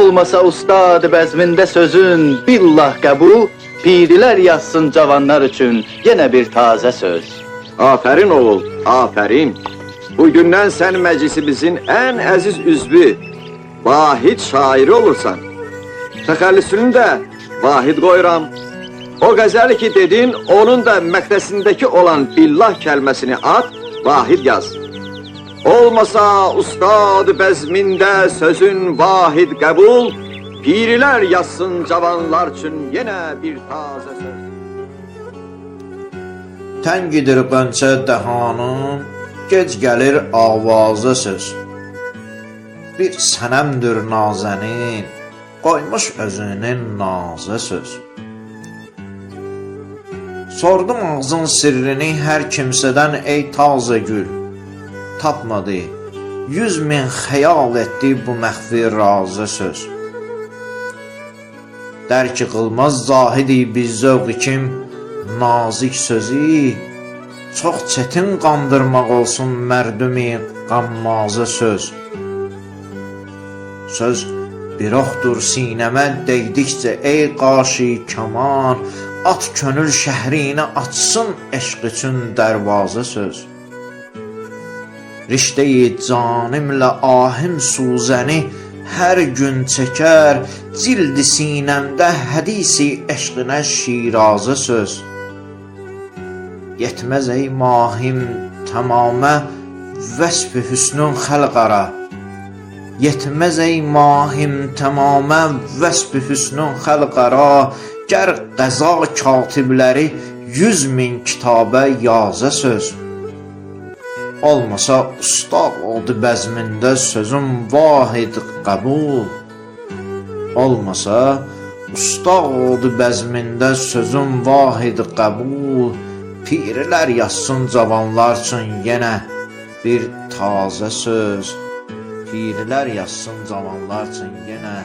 Olmasa ustad bəzmində sözün billah qəbul, pirilər yazsın cavanlar üçün yenə bir tazə söz. Aferin oğul, aferin. Bugündən sən məclisimizin ən əziz üzvü, vahid şairi olursan. Təxəllüsünü də vahid qoyuram. O qəzəli ki dedin, onun da məqdəsindəki olan billah kəlməsini at, vahid yaz. Olmasa ustad bəzmində sözün vahid qəbul, pirilər yazsın cavanlar üçün yenə bir tazə söz. Təngidir qönçə dəhanın, gec gəlir avazə söz. Bir sənəmdir nazənin, qoymuş özünün nazə söz. Sordum ağzın sirrini hər kimsədən ey tazə gül. Tapmadı, 100.000 xəyal etdi bu məxfi razı söz. Dərk qılmaz zahidi biz zövq kim nazik sözü, çox çətin qandırmaq olsun mərdumi qammazı söz. Söz bir oxdur sinəmə dəydikcə ey qaşi kaman, at könül şəhrinə açsın eşq üçün dərvazə söz. Riştəyi canimlə ahim suzəni hər gün çəkər, cildi sinəmdə hədisi eşqinə şirazə söz. Yetməz ey mahim tamamə vəsf-i hüsnün xəlqara. Yetməz ey mahim tamamə vəsf-i hüsnün xəlqara, gər qəza katibləri 100.000 kitabə yazə söz. Olmasa ustad oldu bəzmində sözün vahid qəbul. Olmasa ustad oldu bəzmində sözün vahid qəbul, pirilər yazsın cavanlar üçün yenə bir tazə söz. Pirilər yazsın cavanlar üçün yenə